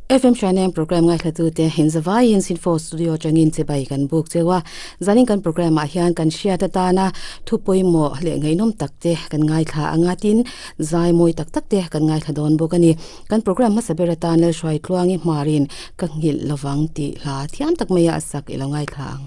FM Channel program ngai thatu te hinzawai in sinfo studio changin che bai kan book chewa zanin kan program a hian kan shia ta na thupoi mo le ngai nom takte kan ngai tha anga tin zai moi tak tak te kan ngai thadon bokani kan program ma sabera ta nel shwai tluangi marin ka ngil lawang ti la thiam tak maya asak ilongai thang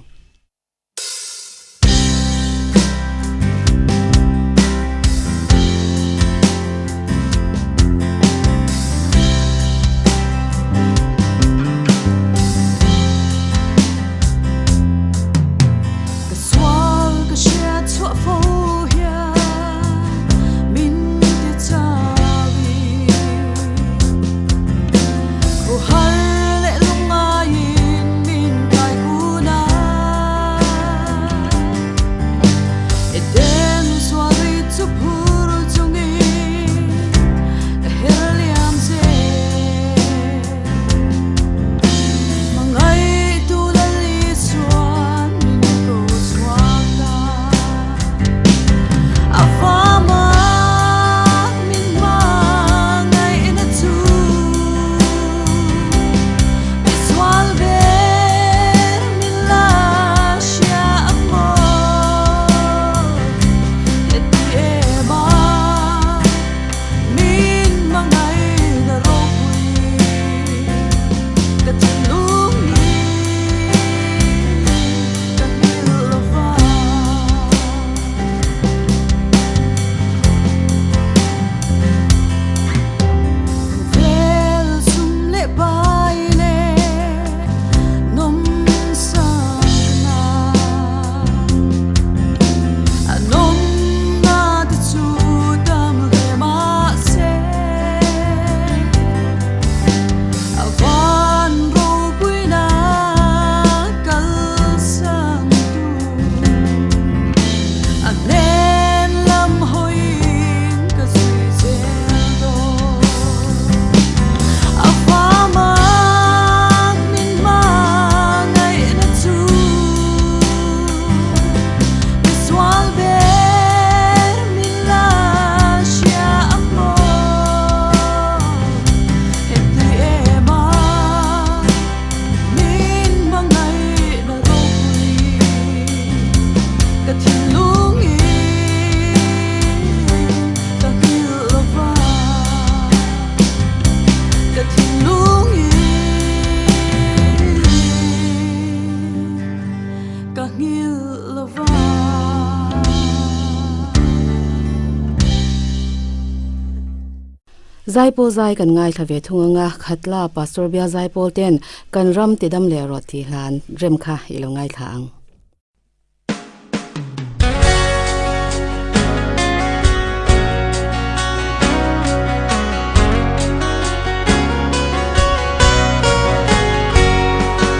Zaipol zai kan ngai thave thunga khatla pastor bia zaipol ten kan ram tidam le ro ti hlan rem kha ilongai thang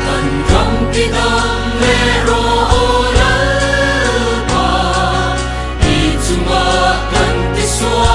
kan ram tidam le ro pa I chunga kan ti swa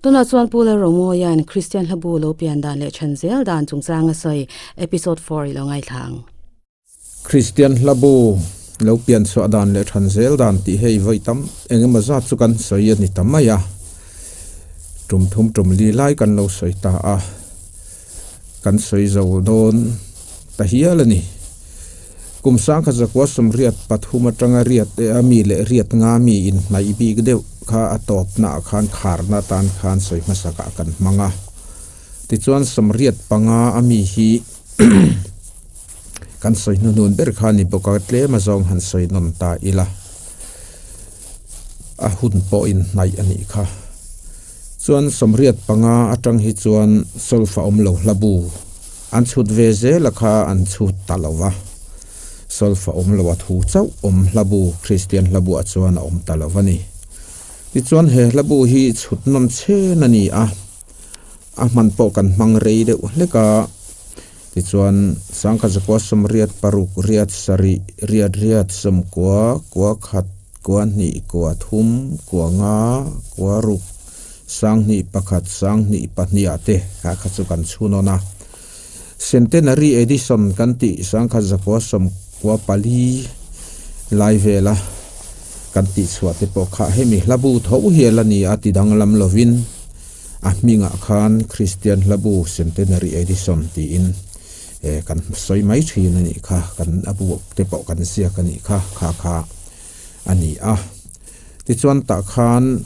tuna chuan pula romo yan Christian Labu lo pian dan le chanzel dan chungchang asoi episode 4 lo ngai thang Christian Labu lo pian so dan le chanzel dan ti hei voi tam engema za chukan soi ni tamaya tum thum tum li lai kan lo soi ta a kan soi zo don ta hialani kum sang kha zakwa som riat pathuma tanga riat ami le riat nga mi in nai bi gdeu kha atop na khan khar na tan khan soi masaka kan manga ti chuan som riat panga ami hi kan soi nun ber khani boka tle ma zong han soi non ta ila a hun po in nai ani kha chuan som riat panga atang hi chuan solfa omlo labu an chut ve ze lakha an chut talawa solfa omlo thu chau labu Christian labu chuan om talawani ti chuan he labu hi chut non che nani a man po kan mang rei de leka ti chuan sangkha zakwa som riat paruk riat sari riat som kwa khat kwa ni kwa thum kwa nga kwa ruk sang ni pakhat sang ni pahnia te ka khachu kan chunona centenary edition kan ti sangkha zakwa som kwa pali live la kan ti chuate po kha hemi labu tho hialani ati danglam lovin a minga khan Christian Labu centenary edition ti in kan soi mai thin ani kha kan abu te po kan sia kan ni kha ani ti chuan ta khan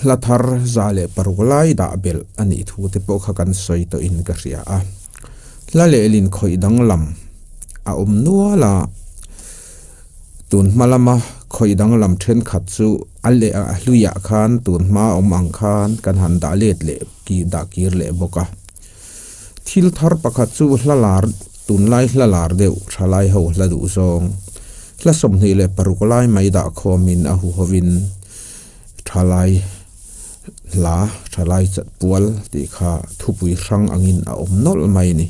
lathar zale parulai da bel ani thu te po kha kan soi to in ka ria la le elin khoi danglam a nuala tun malama khoi danglam then khat chu alle a hluya khan tun ma ang khan kan han da let le ki da kir le boka thil thar pakhat chu hlalar tun lai hlalar deu thalai ho hladu zong hla som ni le parukolai mai da khomin a hu hovin thalai chat pual ti kha thupui rang angin a nol mai ni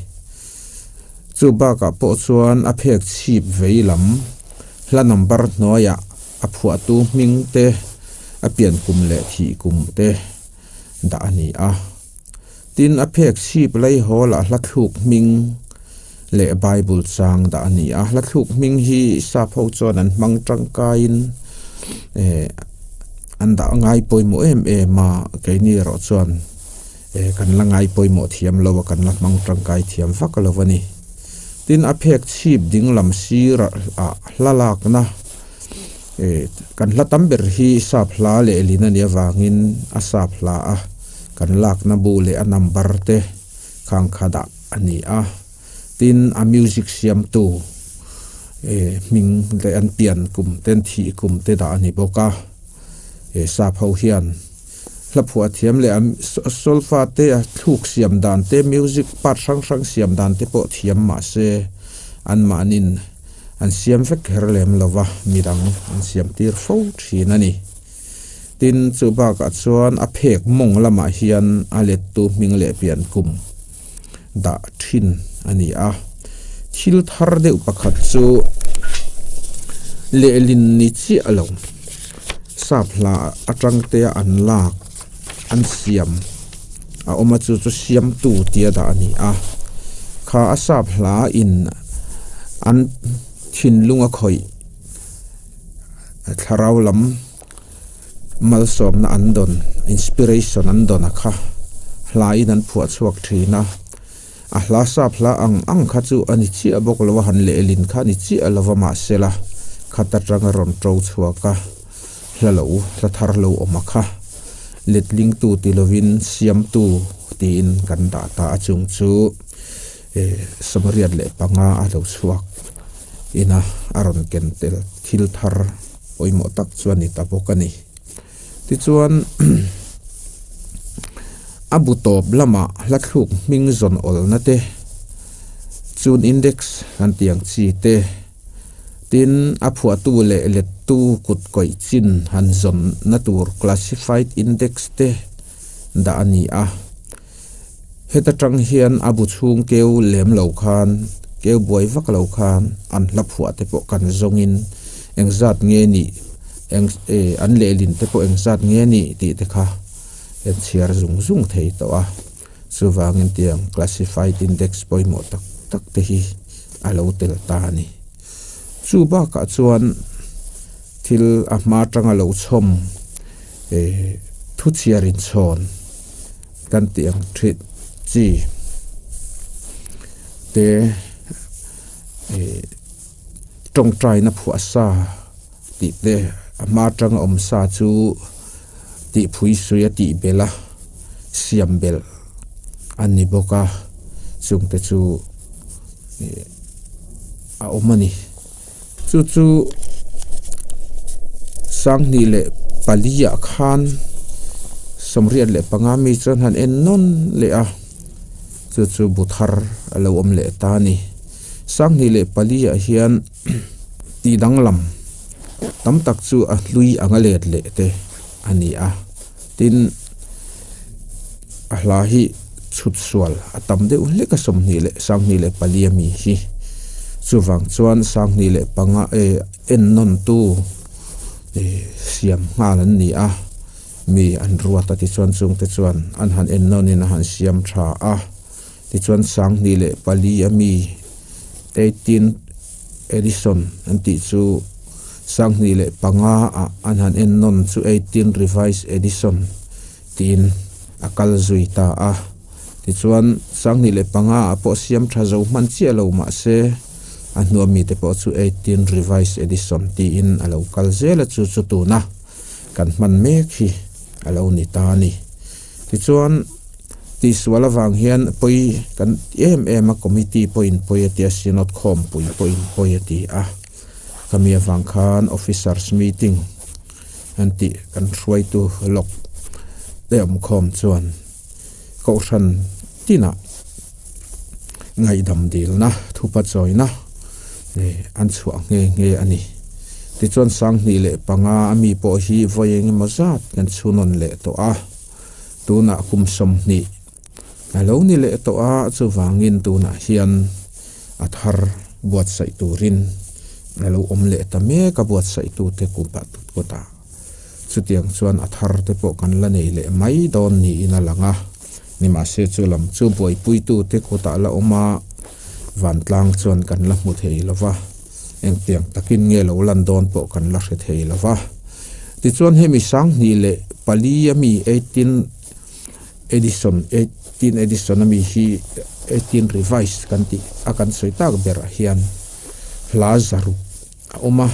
chu ba ka po chuan a phek chip veilam hla number noya a phua tu ming te a pian kum le thi kum te da ani tin a phek chip lai hola hla thuk ming le bible chang da ani hla thuk ming hi sa pho chuan an mang tangkain anda ngai poimo ma keini ro chuan kan la ngai poimo thiam lo kan la mang tangkai thiam vakalowani tin a phek chip ding lam sir a hlalak na kan hlatam ber hi sapla le elina ne wangin a sapla kan lak na bu le a number te khang khada ani tin a music siam tu ming le an pian kum ten thi kum te da ani boka sa phau hian hla phua thiam le solfa te thuk siam dan te music part sang siam dan te po thiam ma se an manin an siam vek herlem lova midang an siam tir fo thinani tin chu ba ka chuan a phek mong lama hian a let tu ming le pian kum da thin ani thil thar de upakhat chu le lin ni chi along sapla atang te an lak an siam a oma chu siam tu tia da ani kha asapla in an thin lunga khoi tharau lam malsom na andon inspiration andon kha hlai nan phua chuak thina a hla sapla ang kha chu ani chi abok lo han le elin kha ni chi alova ma sela khata tanga ron tro chuaka hlalo la thar lo omakha letling tu tilovin siam tu tin kan da ta achung chu samariat le panga a lo chuak ina aron ken tel thil thar oimo tak chuan ni tapokani ti chuan abu top lama hlathuk ming zon ol na te chun index an tiang chi te tin a phua tu le let tu kut koi chin han zon na tur classified index te da ani heta tang hian abu chung keu lem lo khan keu boi vak lo khan an la phua te po kan zongin engzat nge ni an lelin te po eng zat nge ni ti te kha en chiar zung thei to a chuwangin tiang classified index poimo tak te hi alo tel ta ni chu ba ka chuan thil a ma tanga lo chom thu chiarin chon kan tiang thrit chi te trong trai na phu sa ti te ama tang om sa chu ti phui suya ti bela siam bel ani boka chung te chu a omani chu sang ni le palia khan somriat le pangami chon han en non le a chu buthar alo om le ta ni sang ni le palia hian ti danglam tam tak chu a hlui angalet le te ani a tin ahlahi chut sual atam de ule ka som ni le sang ni le palia mi hi chuwang chuan sang ni le panga en non tu siam ngalan ni a mi an ruata ti chuan chung te chuan an han en non in han siam tha a ti chuan sang ni le palia mi 18 edition anti chu sang ni le panga an han en non chu 18 revised edition tin akal zuita a ti chuan sang ni le panga apo siam tha zo man chi alo ma se an no mi te po chu 18 revised edition ti in alo kal zela chu tu na kan man me khi alo ni ta ni ti chuan ti swala wang hian poi kan em a committee point poetia sinot khom pui poeti a kamia wang khan officers meeting anti kan ruai tu lok dem khom chuan ko ran tina ngai dam dil na thupa choi na an chuang nge ani ti chuan sang ni le panga ami po hi voyeng mazat kan chunon le to a tuna kum som ni alo ni le to a chuwangin tuna hian athar buat sai turin alo om le ta me ka buat sai tu te kumpa ko ta chutiang chuan athar te po kan la nei le mai don ni ina langa ni ma se chulam chu boi pui tu te ko ta la oma van tlang chuan kan la mu thei lova eng tiang takin nge lo lan don po kan la hre thei lova ti chuan hemi sang ni le palia mi 18 edition mi hi 18 revised kan ti akan soitak ber hian lazaru oma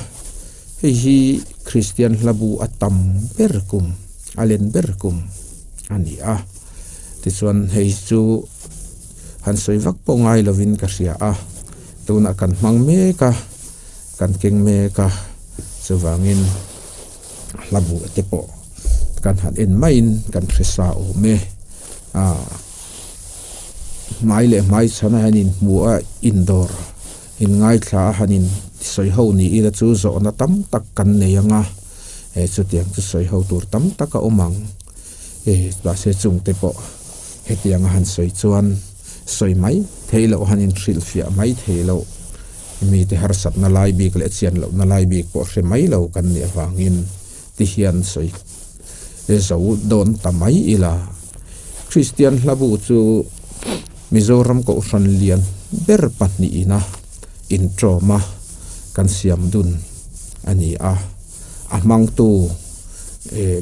hi Christian labu atam berkum alen berkum ani a ti chuan hei chu han soivak po ngai lovin ka ria a tuna kan mang me ka kan keng me ka chuwangin labu tepo kan han en main kan thresa o me mai le mai chana hanin mua indoor in ngai thla hanin soi ho ni ila chu zo na tam tak kan neyanga chu tiang chu soi ho tur tam taka omang ba se chung te po hetiang han soi chuan soi mai theilo hanin thil fia mai theilo mi te har sat na lai bik le chian lo na lai bik po hre mai lo kan ni awangin ti hian soi zo don tamai ila Christian labu chu Mizoram ko ran lian ber patni ina intro ma kan siam dun ani a amang tu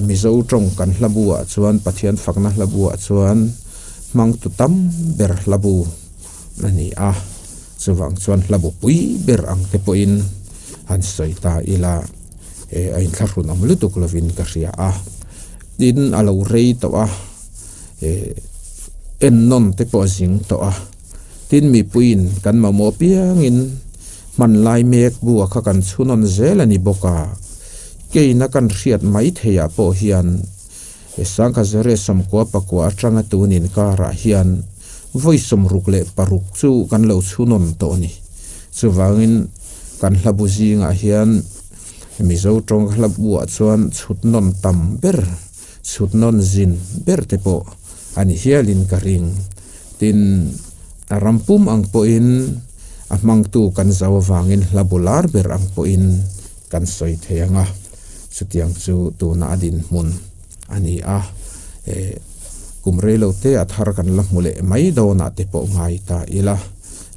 mizo trong kan labua chuan pathian fakna labua chuan mang tu tam ber labu ani a chuwang chuan labu pui ber ang te poin han soita ila ain tharun amlu tuk lovin ka ria a din alo rei to a en non te po jing to a tin mi puin kan ma mo piangin man lai mek bua kha kan chunon zelani boka keina kan riat mai theya po hian sangka zere som ko pakwa atanga tunin kara hian voisom rukle paruk chu kan lo chunon to ni chuwangin kan hlabu jinga hian mizo tong hlabu chuan chutnon tam ber chutnon zin ber te po ani hialin karing tin rampum ang po in amang tu kan zaw wangin labular ber ang po in kan soi theyanga chutiang chu tu na adin mun ani a kumre lo te athar kan la mule mai do na te po ngai ta ila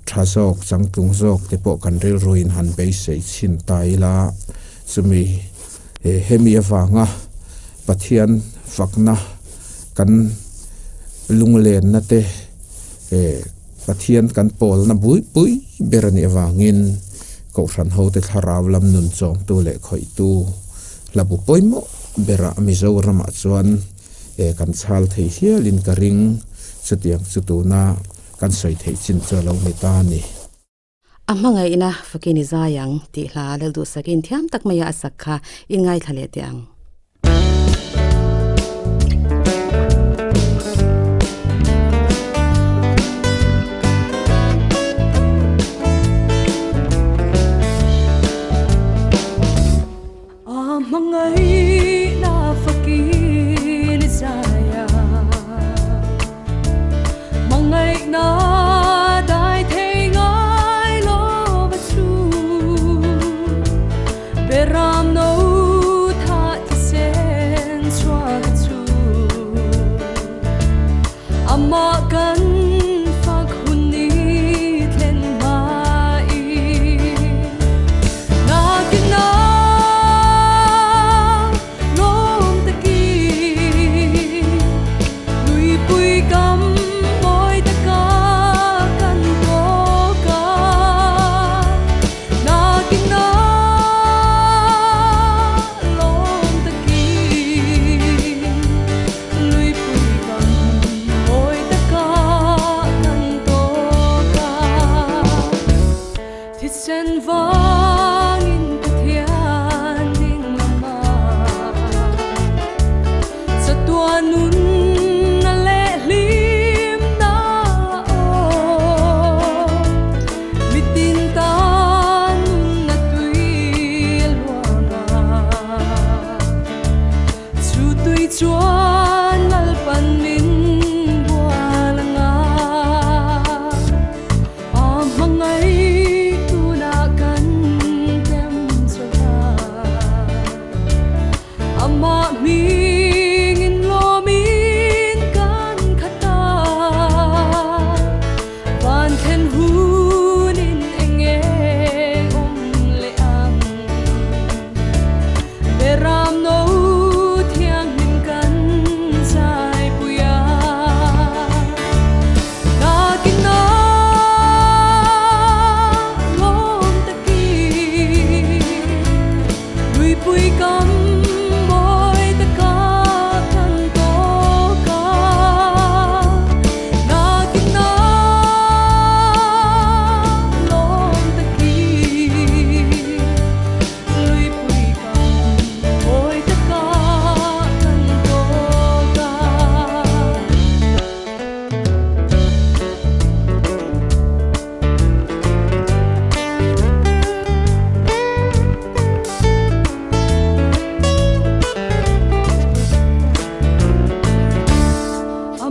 thazok changtung zok te po kan rel ruin han be sei chin ta ila chumi hemi awanga pathian fakna kan lunglen na te pathian kan pol na bui pui berani awangin ko ran ho te tharaw lam nun chong tu le khoi tu labu poimo bera mizoram chuan kan chal thei hialin ka ring chutiang chutuna kan soi thei chin chalo ni ta ni amangai ina fakini zayang ti hla lal du sakin thiam tak maya asakha ingai thale tiang Hãy subscribe cho kênh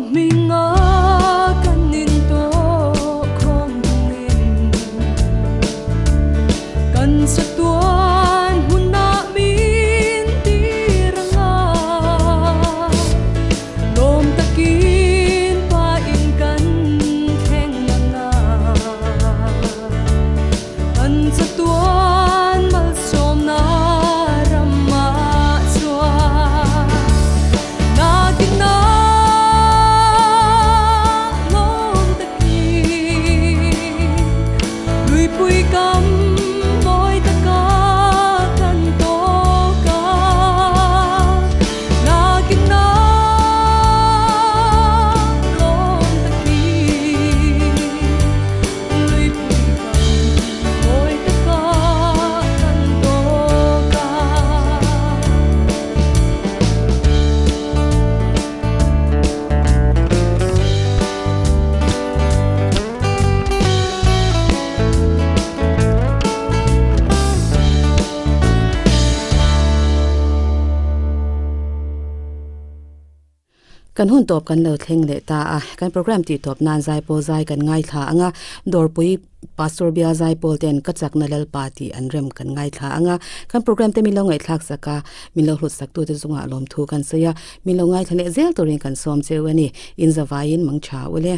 Ghiền Mì Gõ để không bỏ lỡ kan hun top kan lo thleng le ta a kan program ti top nan zai pol zai kan ngai thla anga dorpui pastor bia zai pol ten ka chak na lel party an rem kan ngai thla anga kan program te mi lo ngai thak saka mi lo hlut sak tu te zunga lom thu kan seya mi lo ngai thane zel torin kan som che wani in zawain mang cha wele